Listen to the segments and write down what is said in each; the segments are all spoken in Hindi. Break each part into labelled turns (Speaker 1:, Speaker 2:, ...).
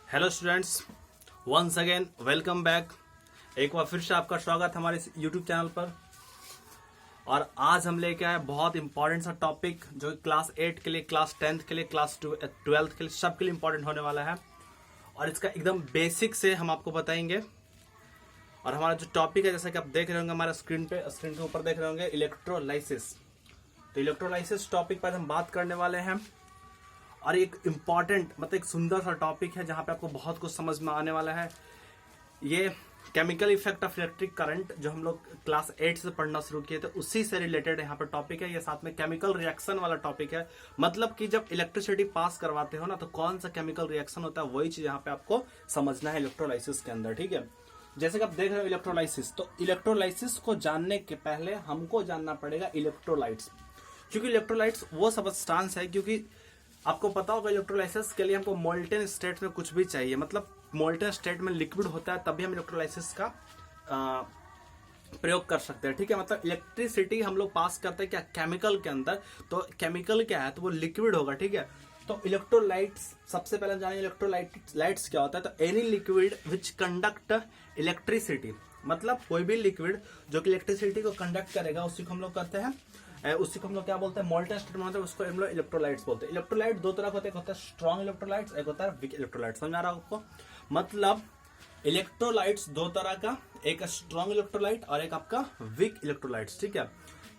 Speaker 1: Hello students, once again welcome back. एक बार फिर से आपका स्वागत है हमारे यूट्यूब चैनल पर। और आज हम लेके आए बहुत इंपॉर्टेंट सा टॉपिक जो क्लास 8 के लिए, क्लास 10th के लिए, क्लास 12th के लिए, सबके लिए इंपॉर्टेंट होने वाला है। और इसका एकदम बेसिक से हम आपको बताएंगे। और हमारा जो टॉपिक है, जैसा कि आप देख रहे होंगे हमारा स्क्रीन के ऊपर देख रहे होंगे, इलेक्ट्रोलाइसिस। तो इलेक्ट्रोलाइसिस टॉपिक पर हम बात करने वाले हैं। और एक इम्पॉर्टेंट मतलब एक सुंदर सा टॉपिक है जहां पे आपको बहुत कुछ समझ में आने वाला है। ये chemical effect of electric current जो हम लोग क्लास 8 से पढ़ना शुरू किए थे उसी से रिलेटेड यहाँ पर टॉपिक है। ये साथ में केमिकल रिएक्शन वाला टॉपिक है। मतलब कि जब इलेक्ट्रिसिटी पास करवाते हो ना, तो कौन सा केमिकल रिएक्शन होता है, वही चीज यहाँ पे आपको समझना है इलेक्ट्रोलाइसिस के अंदर। ठीक है, जैसे कि आप देख रहे हो इलेक्ट्रोलाइसिस, तो इलेक्ट्रोलाइसिस को जानने के पहले हमको जानना पड़ेगा इलेक्ट्रोलाइट्स। क्योंकि इलेक्ट्रोलाइट्स वो सब्सटेंस है, क्योंकि आपको पता होगा इलेक्ट्रोलाइसिस के लिए हमको मोल्टेन स्टेट में कुछ भी चाहिए, मतलब मोल्टेन स्टेट में लिक्विड होता है तभी हम इलेक्ट्रोलाइसिस का प्रयोग कर सकते हैं। ठीक है, मतलब इलेक्ट्रिसिटी हम लोग पास करते हैं क्या, केमिकल के अंदर। तो केमिकल क्या है, तो वो लिक्विड होगा। ठीक है, तो इलेक्ट्रोलाइट्स सबसे पहले जानेंगे इलेक्ट्रोलाइट्स क्या होता है। तो एनी लिक्विड विच कंडक्ट इलेक्ट्रिसिटी, मतलब कोई भी लिक्विड जो कि इलेक्ट्रिसिटी को कंडक्ट करेगा उसी को हम लोग कहते हैं, उसी को हम लोग क्या बोलते हैं, मोल्टेन स्टेट में होता है, उसको हम लोग इलेक्ट्रोलाइट्स बोलते हैं। इलेक्ट्रोलाइट दो तरह के होते हैं, एक होता है स्ट्रॉन्ग इलेक्ट्रोलाइट्स, एक होता है वीक इलेक्ट्रोलाइट्स। समझ आ रहा है आपको? मतलब इलेक्ट्रोलाइट्स दो तरह का, एक स्ट्रॉन्ग इलेक्ट्रोलाइट और एक आपका वीक इलेक्ट्रोलाइट्स। ठीक है,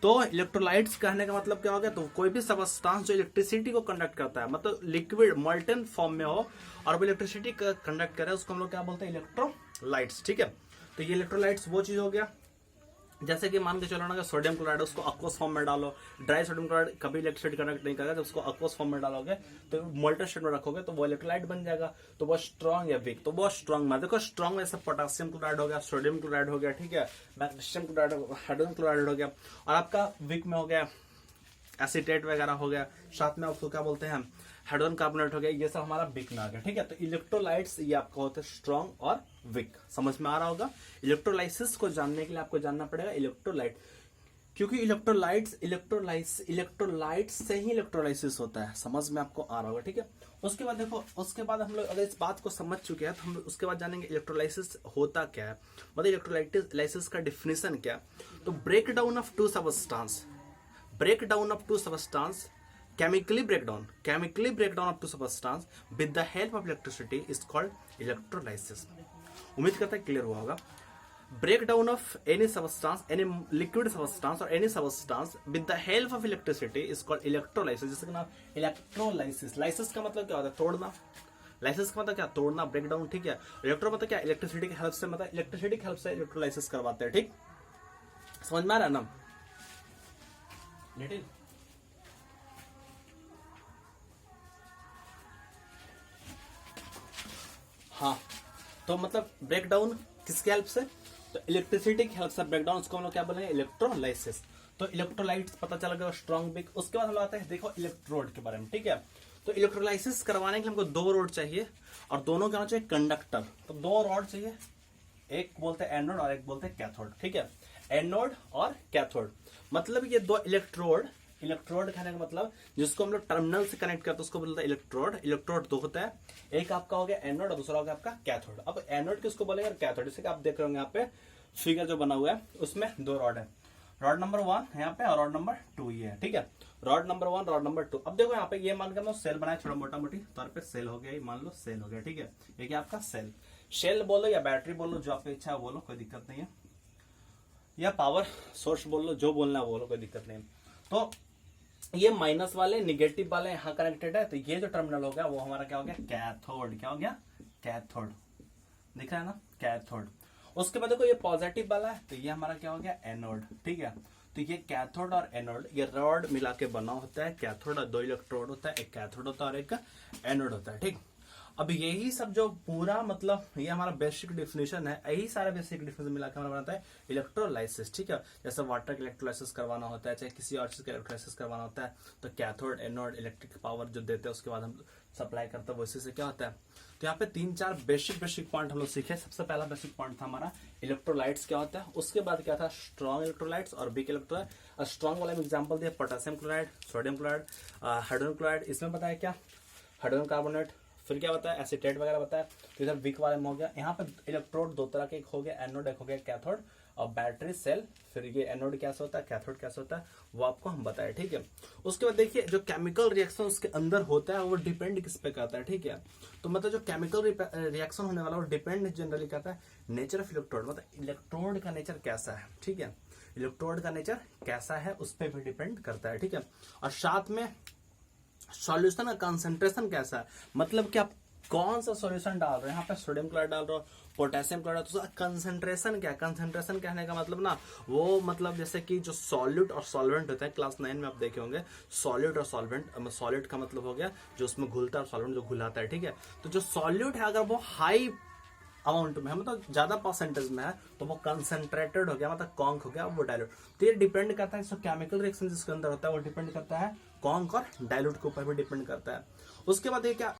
Speaker 1: तो इलेक्ट्रोलाइट्स कहने का मतलब क्या हो गया, तो कोई भी सबस्टांस जो इलेक्ट्रिसिटी को कंडक्ट करता है, मतलब लिक्विड मोल्टेन फॉर्म में हो और वो इलेक्ट्रिसिटी कंडक्ट करे, उसको हम लोग क्या बोलते हैं, इलेक्ट्रोलाइट्स। ठीक है, तो ये इलेक्ट्रोलाइट्स वो चीज हो गया। जैसे कि मान के चलो ना, सोडियम क्लोराइड उसको अक्वस फॉर्म में डालो, ड्राई सोडियम क्लोराइड कभी इलेक्ट्रिसिटी कनेक्ट नहीं करेगा, तो उसको अक्वस फॉर्म में डालोगे तो मोल्टेन स्टेट में रखोगे तो वो इलेक्ट्रोलाइट बन जाएगा। तो वो स्ट्रॉन्ग या वीक, तो वो स्ट्रॉन्ग में देखो, स्ट्रॉन्ग में जैसे पोटेशियम क्लोराइड हो गया, सोडियम क्लोराइड हो गया, ठीक है, मैग्नीशियम क्लोराइड, हाइड्रोजन क्लोराइड हो गया। और आपका वीक में हो गया एसीटेट वगैरह हो गया, साथ में आपको क्या बोलते हैं, हाइड्रोजन कार्बोनेट हो गया। ये सब हमारा वीक में आ गया। ठीक है, तो इलेक्ट्रोलाइट्स ये आपका होता है स्ट्रॉन्ग और वीक। समझ में आ रहा होगा? इलेक्ट्रोलाइसिस को जानने के लिए आपको जानना पड़ेगा इलेक्ट्रोलाइट, क्योंकि इलेक्ट्रोलाइट से ही इलेक्ट्रोलाइसिस होता है। समझ में आपको आ रहा होगा? ठीक है, उसके बाद देखो, उसके बाद हम लोग अगर इस बात को समझ चुके हैं तो हम उसके बाद जानेंगे इलेक्ट्रोलाइसिस होता क्या है, मतलब इलेक्ट्रोलाइसिस का डिफिनेशन क्या है। तो breakdown of two substance, breakdown of two substance, chemically breakdown of two substance with the help of electricity is called electrolysis। उम्मीद करता है क्लियर हुआ होगा। breakdown of any substance, any liquid substance or any substance with the help of electricity is called electrolysis। जैसे कि नाम इलेक्ट्रोलाइसिस, लाइसिस का मतलब क्या होता है, तोड़ना। लाइसिस का मतलब क्या, तोड़ना, ब्रेकडाउन। ठीक है, इलेक्ट्रो मतलब क्या, इलेक्ट्रिसिटी की हेल्प से, मतलब इलेक्ट्रिसिटी की हेल्प से इलेक्ट्रोलाइसिस करवाते हैं। ठीक, समझ में आ रहा है ना? हाँ, तो मतलब ब्रेकडाउन किसकी हेल्प से, तो इलेक्ट्रिसिटी की हेल्प से ब्रेकडाउन, उसको हम लोग क्या बोलेंगे, इलेक्ट्रोलाइसिस। तो इलेक्ट्रोलाइट्स पता चला गया, स्ट्रॉन्ग वीक। उसके बाद हम लोग आते हैं, देखो इलेक्ट्रोड के बारे में। ठीक है, तो इलेक्ट्रोलाइसिस करवाने के लिए हमको दो रोड चाहिए और दोनों क्या होना चाहिए, कंडक्टर। तो दो रॉड चाहिए, एक बोलते हैं एनोड और एक बोलते हैं कैथोड। ठीक है, एनोड और कैथोड, मतलब ये दो इलेक्ट्रोड कहने का मतलब जिसको हम लोग टर्मिनल से कनेक्ट करते हैं उसको बोलते हैं इलेक्ट्रोड। इलेक्ट्रोड दो होता है, एक आपका हो गया एनोड और दूसरा हो गया आपका कैथोड। अब एनोड किसको बोलेंगे, कैथोड। जैसे कि आप देख रहे होंगे यहाँ पे फिगर जो बना हुआ है उसमें दो रॉड है, रॉड नंबर 1 यहाँ पे और रॉड नंबर 2 ये है। ठीक है, रॉड नंबर 1, रॉड नंबर 2। अब देखो यहाँ पे ये मान के सेल बनाया, थोड़ा मोटा मोटी तौर पे सेल हो गया, मान लो सेल हो गया। ठीक है, ये क्या आपका सेल बोलो या बैटरी बोलो, जो आपकी इच्छा है बोलो, कोई दिक्कत नहीं है, या पावर सोर्स बोल लो, जो बोलना है बोलो, कोई दिक्कत नहीं। तो ये माइनस वाले निगेटिव वाले यहाँ कनेक्टेड है, तो ये जो टर्मिनल हो गया वो हमारा क्या हो गया, कैथोड। क्या हो गया, कैथोड। दिख रहा है ना, कैथोड। उसके बाद देखो ये पॉजिटिव वाला है, तो ये हमारा क्या हो गया, एनोड। ठीक है, तो ये कैथोड और एनोड ये रॉड मिला के बना होता है कैथोड, और दो इलेक्ट्रोड होता है, एक कैथोड होता है और एक एनोड होता है। ठीक, अब यही सब जो पूरा मतलब ये हमारा बेसिक डिफिनेशन है, यही सारा बेसिक डिफिनेशन मिलाकर हमारा बनाता है इलेक्ट्रोलाइसिस। ठीक है, जैसे वाटर का इलेक्ट्रोलाइसिस करवाना होता है, चाहे किसी और चीज का इलेक्ट्रोलाइसिस करवाना होता है, तो कैथोड एनोड इलेक्ट्रिक पावर जो देते हैं उसके बाद हम सप्लाई करते हैं, वैसे से क्या होता है। तो यहाँ पे 3-4 बेसिक पॉइंट हम लोग सीखे। सबसे पहला बेसिक पॉइंट था हमारा इलेक्ट्रोलाइट्स क्या होता है, उसके बाद क्या था, स्ट्रॉन्ग इलेक्ट्रोलाइट्स और वीक इलेक्ट्रोलाइट। स्ट्रॉन्ग वाला में एग्जाम्पल दिया, potassium chloride, sodium chloride, hydrogen chloride. इसमें बताया क्या, हाइड्रोजन कार्बोनेट, फिर क्या बताया, एसीटेट वगैरह बताया। तो इधर वीक वाले में हो गया। यहाँ पे इलेक्ट्रोड दो तरह के, एक हो गया एनोड, एक हो गया कैथोड, और बैटरी सेल। फिर ये एनोड कैसे होता है, कैथोड कैसे होता है, वो आपको हम बताए, ठीक है। उसके बाद देखिए जो केमिकल रिएक्शन उसके अंदर होता है वो डिपेंड किस पे करता है, ठीक है। तो मतलब जो केमिकल रिएक्शन होने वाला वो डिपेंड जनरली करता है नेचर ऑफ इलेक्ट्रोड, मतलब इलेक्ट्रोड का नेचर कैसा है, ठीक है। इलेक्ट्रोड का नेचर कैसा है उस पर भी डिपेंड करता है, ठीक है। और साथ में सॉल्यूशन का कंसंट्रेशन कैसा है, मतलब कि आप कौन सा सॉल्यूशन डाल रहे हो, यहाँ पे सोडियम क्लोराइड डाल रहे हो, पोटेशियम क्लोराइड, तो कंसंट्रेशन क्या है। कंसंट्रेशन कहने का मतलब ना वो मतलब जैसे कि जो सॉल्यूट और सॉल्वेंट होता है, क्लास 9 में आप देखे होंगे सॉल्यूट और सॉल्वेंट। सॉल्यूट का मतलब हो गया जो उसमें घुलता है, और सॉल्वेंट जो घुलाता है, ठीक है। तो जो सॉल्यूट है अगर वो हाई अमाउंट में है, मतलब ज्यादा परसेंटेज में है, तो वो कंसंट्रेटेड हो गया, मतलब कॉन्क हो गया, वो डायल्यूट। तो ये डिपेंड करता है, केमिकल रिएक्शन जिसके अंदर होता है वो डिपेंड करता है कॉन्क और डायल्यूट के ऊपर भी डिपेंड करता है। उसके बाद ये क्या